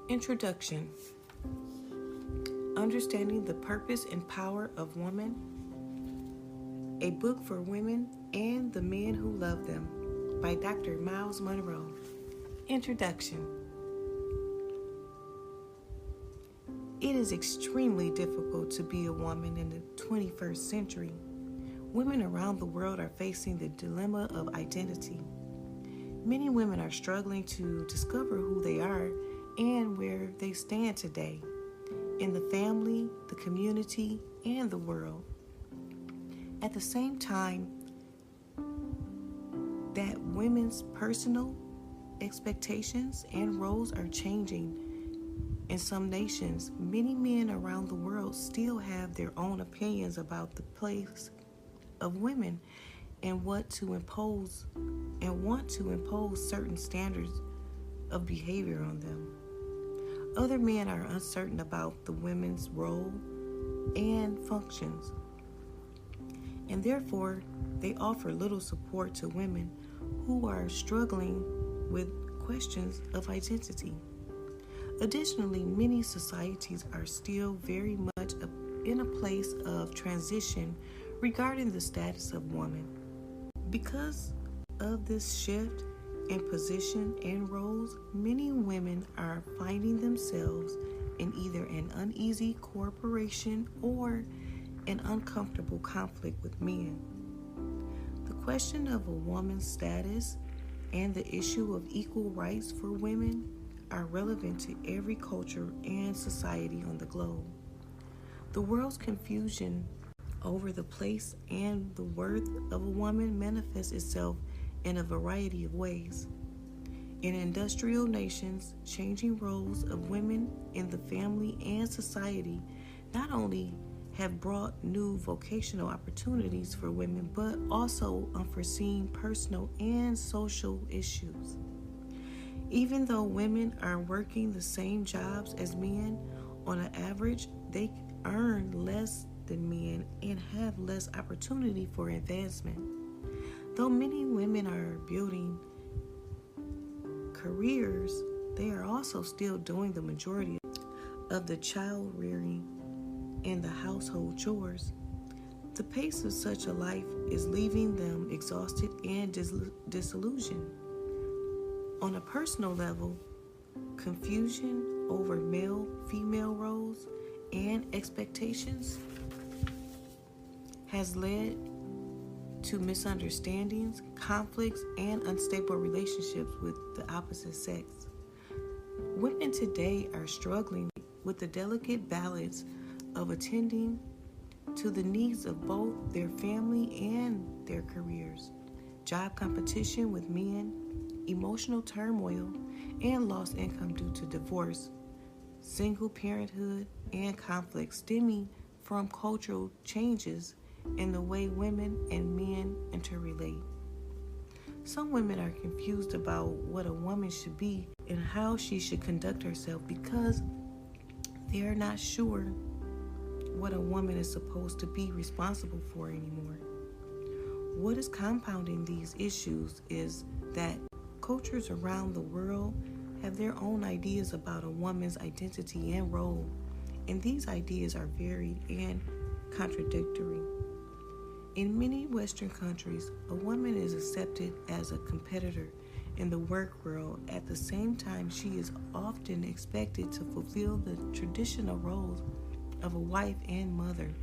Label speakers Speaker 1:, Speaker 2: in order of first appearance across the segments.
Speaker 1: Introduction. Understanding the Purpose and Power of Woman. A book for women and the men who love them by Dr. Myles Munroe. Introduction. It is extremely difficult to be a woman in the 21st century. Women around the world are facing the dilemma of identity. Many women are struggling to discover who they are and where they stand today in the family, the community, and the world. At the same time that women's personal expectations and roles are changing in some nations, many men around the world still have their own opinions about the place of women and want to impose certain standards of behavior on them. Other men are uncertain about the women's role and functions, and therefore they offer little support to women who are struggling with questions of identity. Additionally, many societies are still very much in a place of transition regarding the status of woman. Because of this shift in position and roles, many women are finding themselves in either an uneasy cooperation or an uncomfortable conflict with men. The question of a woman's status and the issue of equal rights for women are relevant to every culture and society on the globe. The world's confusion over the place and the worth of a woman manifests itself in a variety of ways. In industrial nations, changing roles of women in the family and society not only have brought new vocational opportunities for women, but also unforeseen personal and social issues. Even though women are working the same jobs as men, on an average, they earn less than men and have less opportunity for advancement. Though many women are building careers, they are also still doing the majority of the child rearing and the household chores. The pace of such a life is leaving them exhausted and disillusioned. On a personal level, confusion over male-female roles and expectations has led to misunderstandings, conflicts, and unstable relationships with the opposite sex. Women today are struggling with the delicate balance of attending to the needs of both their family and their careers, job competition with men, emotional turmoil, and lost income due to divorce, single parenthood, and conflicts stemming from cultural changes in the way women and men interrelate. Some women are confused about what a woman should be and how she should conduct herself because they are not sure what a woman is supposed to be responsible for anymore. What is compounding these issues is that cultures around the world have their own ideas about a woman's identity and role, and these ideas are varied and contradictory. In many Western countries, a woman is accepted as a competitor in the work world. At the same time, she is often expected to fulfill the traditional roles of a wife and mother.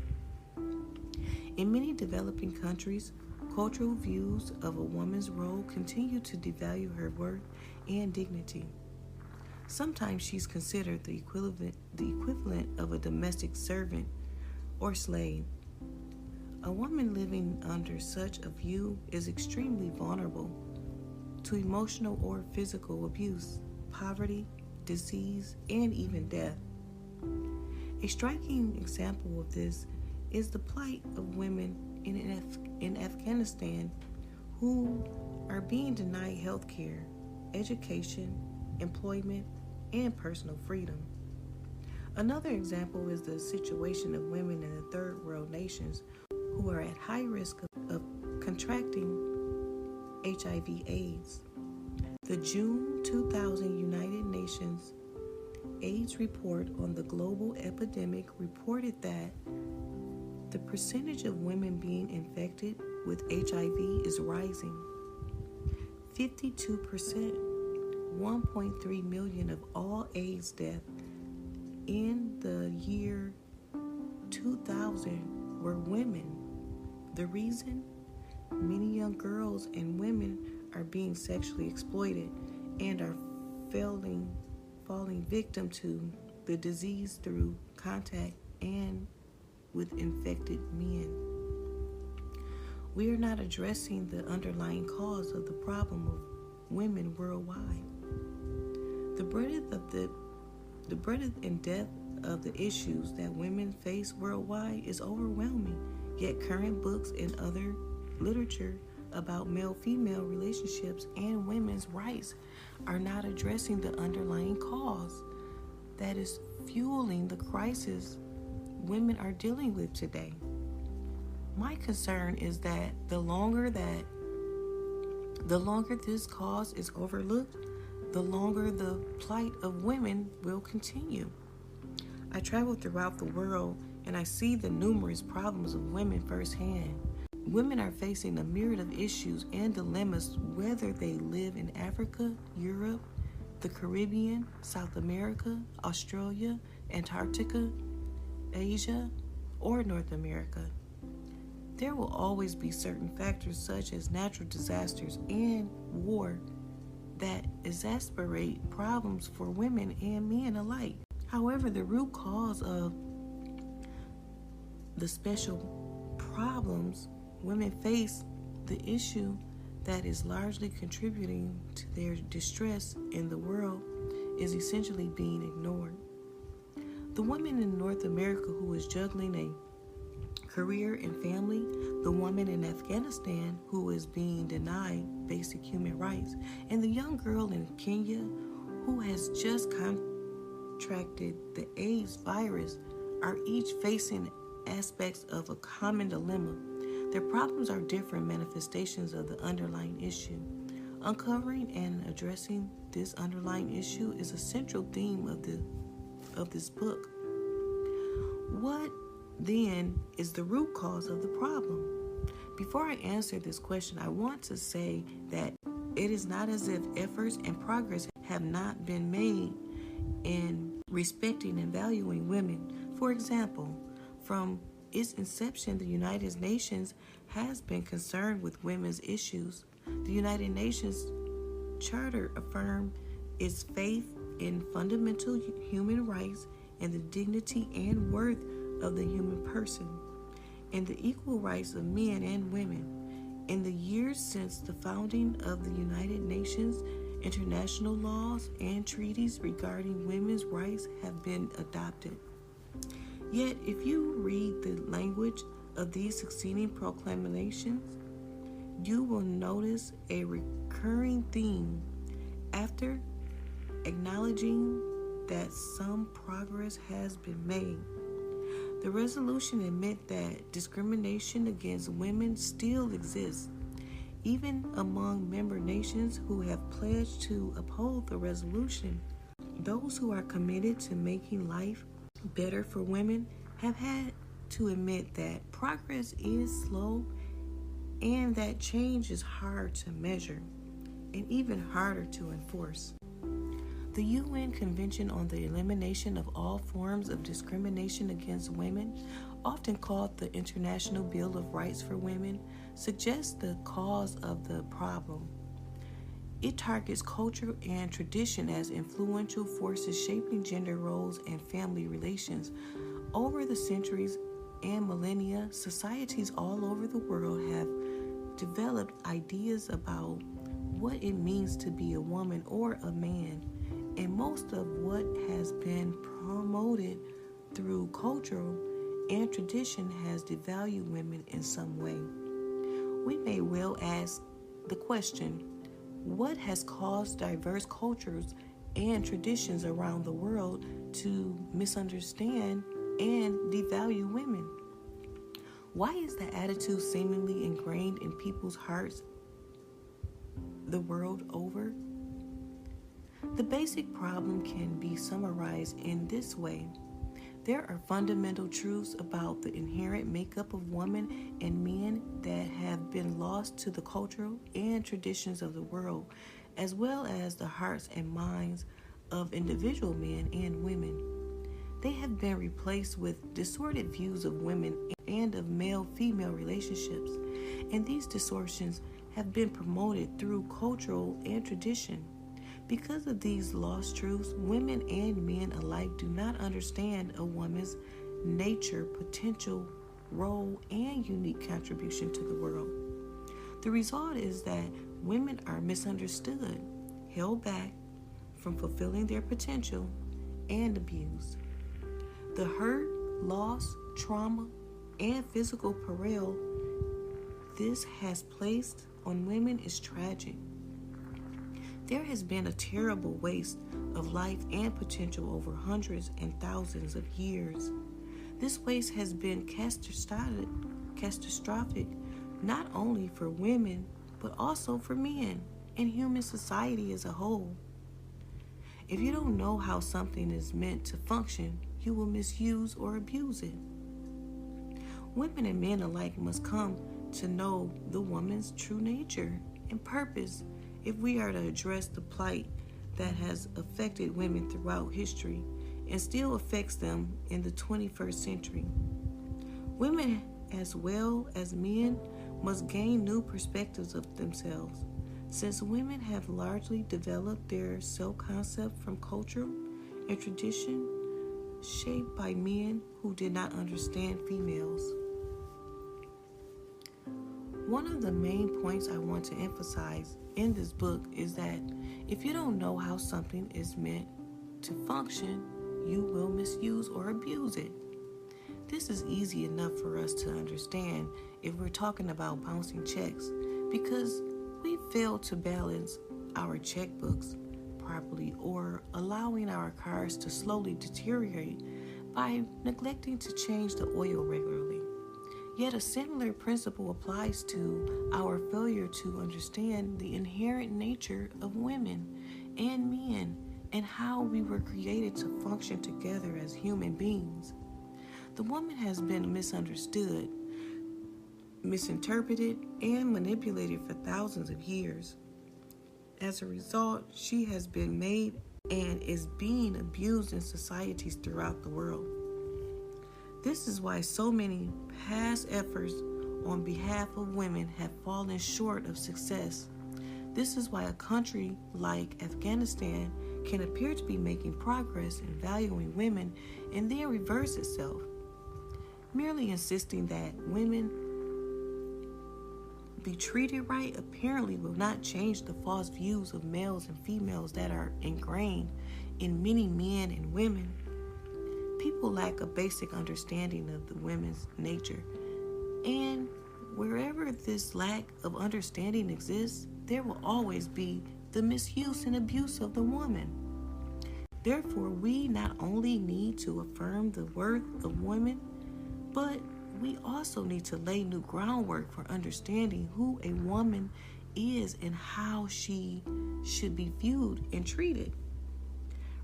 Speaker 1: In many developing countries, cultural views of a woman's role continue to devalue her worth and dignity. Sometimes she's considered the equivalent of a domestic servant or slave. A woman living under such a view is extremely vulnerable to emotional or physical abuse, poverty, disease, and even death. A striking example of this is the plight of women in Afghanistan who are being denied health care, education, employment, and personal freedom. Another example is the situation of women in the third world nations who are at high risk of contracting HIV/AIDS. The June 2000 United Nations AIDS report on the global epidemic reported that the percentage of women being infected with HIV is rising. 52%, 1.3 million of all AIDS deaths in the year 2000 were women. The reason? Many young girls and women are being sexually exploited and are falling victim to the disease through contact and with infected men. We are not addressing the underlying cause of the problem of women worldwide. The breadth and depth of the issues that women face worldwide is overwhelming, yet current books and other literature about male-female relationships and women's rights are not addressing the underlying cause that is fueling the crisis women are dealing with today. My concern is that the longer this cause is overlooked, the longer the plight of women will continue. I travel throughout the world and I see the numerous problems of women firsthand. Women are facing a myriad of issues and dilemmas, whether they live in Africa, Europe, the Caribbean, South America, Australia, Antarctica, Asia, or North America. There will always be certain factors such as natural disasters and war that exacerbate problems for women and men alike. However, the root cause of the special problems women face, the issue that is largely contributing to their distress in the world, is essentially being ignored. The woman in North America who is juggling a career and family, the woman in Afghanistan who is being denied basic human rights, and the young girl in Kenya who has just contracted the AIDS virus are each facing aspects of a common dilemma. Their problems are different manifestations of the underlying issue. Uncovering and addressing this underlying issue is a central theme of this book. What, then, is the root cause of the problem? Before I answer this question, I want to say that it is not as if efforts and progress have not been made in respecting and valuing women. For example, from its inception, the United Nations has been concerned with women's issues. The United Nations Charter affirmed its faith in fundamental human rights and the dignity and worth of the human person, and the equal rights of men and women. In the years since the founding of the United Nations, international laws and treaties regarding women's rights have been adopted. Yet, if you read the language of these succeeding proclamations, you will notice a recurring theme. After acknowledging that some progress has been made, the resolution admits that discrimination against women still exists, even among member nations who have pledged to uphold the resolution. Those who are committed to making life better for women have had to admit that progress is slow and that change is hard to measure and even harder to enforce. The UN Convention on the Elimination of All Forms of Discrimination Against Women, often called the International Bill of Rights for Women, suggests the cause of the problem. It targets culture and tradition as influential forces shaping gender roles and family relations. Over the centuries and millennia, societies all over the world have developed ideas about what it means to be a woman or a man, and most of what has been promoted through cultural and tradition has devalued women in some way. We may well ask the question, what has caused diverse cultures and traditions around the world to misunderstand and devalue women? Why is the attitude seemingly ingrained in people's hearts the world over? The basic problem can be summarized in this way. There are fundamental truths about the inherent makeup of women and men that have been lost to the cultural and traditions of the world, as well as the hearts and minds of individual men and women. They have been replaced with distorted views of women and of male-female relationships, and these distortions have been promoted through cultural and tradition. Because of these lost truths, women and men alike do not understand a woman's nature, potential, role, and unique contribution to the world. The result is that women are misunderstood, held back from fulfilling their potential, and abused. The hurt, loss, trauma, and physical peril this has placed on women is tragic. There has been a terrible waste of life and potential over hundreds and thousands of years. This waste has been catastrophic not only for women, but also for men and human society as a whole. If you don't know how something is meant to function, you will misuse or abuse it. Women and men alike must come to know the woman's true nature and purpose if we are to address the plight that has affected women throughout history and still affects them in the 21st century. Women, as well as men, must gain new perspectives of themselves, since women have largely developed their self-concept from culture and tradition shaped by men who did not understand females. One of the main points I want to emphasize in this book is that if you don't know how something is meant to function, you will misuse or abuse it. This is easy enough for us to understand if we're talking about bouncing checks, because we fail to balance our checkbooks properly or allowing our cars to slowly deteriorate by neglecting to change the oil regularly. Yet a similar principle applies to our failure to understand the inherent nature of women and men and how we were created to function together as human beings. The woman has been misunderstood, misinterpreted, and manipulated for thousands of years. As a result, she has been made and is being abused in societies throughout the world. This is why so many past efforts on behalf of women have fallen short of success. This is why a country like Afghanistan can appear to be making progress in valuing women and then reverse itself. Merely insisting that women be treated right apparently will not change the false views of males and females that are ingrained in many men and women. People lack a basic understanding of the women's nature, and wherever this lack of understanding exists, there will always be the misuse and abuse of the woman. Therefore, we not only need to affirm the worth of women, but we also need to lay new groundwork for understanding who a woman is and how she should be viewed and treated.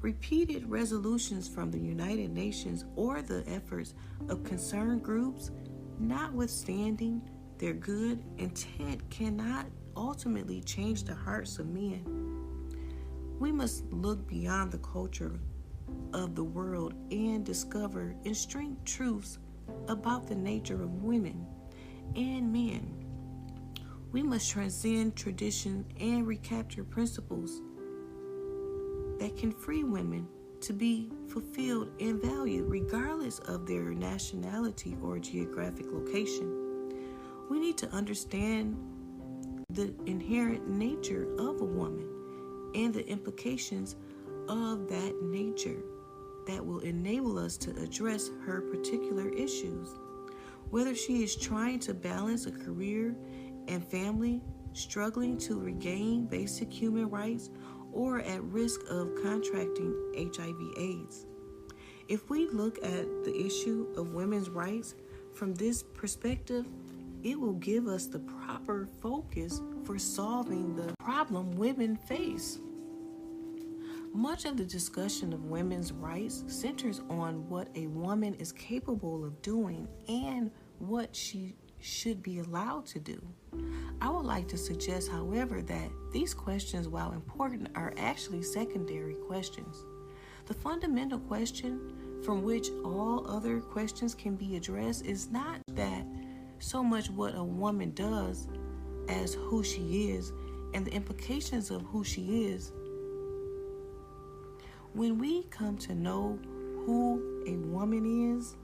Speaker 1: Repeated resolutions from the United Nations or the efforts of concerned groups, notwithstanding their good intent, cannot ultimately change the hearts of men. We must look beyond the culture of the world and discover extreme truths about the nature of women and men. We must transcend tradition and recapture principles that can free women to be fulfilled and valued regardless of their nationality or geographic location. We need to understand the inherent nature of a woman and the implications of that nature that will enable us to address her particular issues. Whether she is trying to balance a career and family, struggling to regain basic human rights, or at risk of contracting HIV/AIDS. If we look at the issue of women's rights from this perspective, it will give us the proper focus for solving the problem women face. Much of the discussion of women's rights centers on what a woman is capable of doing and what she should be allowed to do. I would like to suggest, however, that these questions, while important, are actually secondary questions. The fundamental question from which all other questions can be addressed is not that so much what a woman does as who she is and the implications of who she is. When we come to know who a woman is,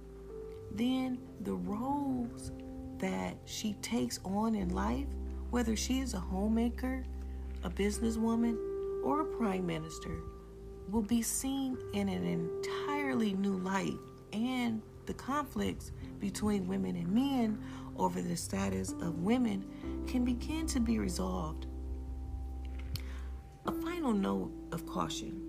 Speaker 1: then the roles that she takes on in life, whether she is a homemaker, a businesswoman, or a prime minister, will be seen in an entirely new light, and the conflicts between women and men over the status of women can begin to be resolved. A final note of caution.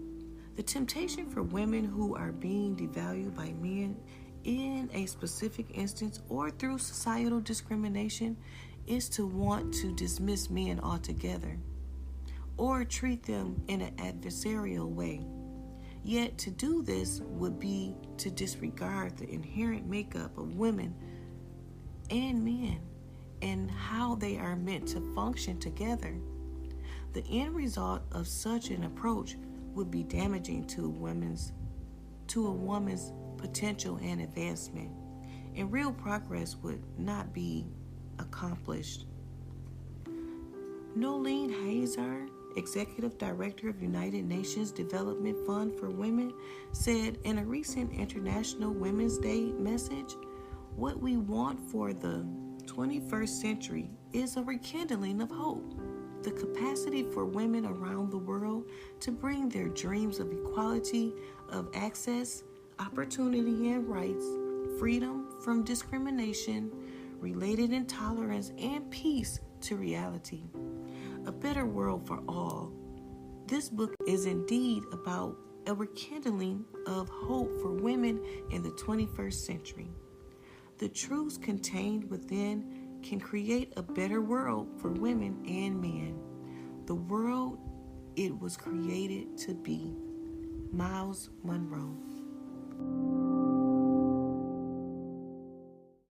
Speaker 1: The temptation for women who are being devalued by men in a specific instance or through societal discrimination is to want to dismiss men altogether or treat them in an adversarial way. Yet to do this would be to disregard the inherent makeup of women and men and how they are meant to function together. The end result of such an approach would be damaging to a woman's potential and advancement, and real progress would not be accomplished. Nolene Hazar, Executive Director of United Nations Development Fund for Women, said in a recent International Women's Day message, "What we want for the 21st century is a rekindling of hope. The capacity for women around the world to bring their dreams of equality, of access, opportunity and rights, freedom from discrimination, related intolerance, and peace to reality. A better world for all." This book is indeed about a rekindling of hope for women in the 21st century. The truths contained within can create a better world for women and men. The world it was created to be. Myles Munroe.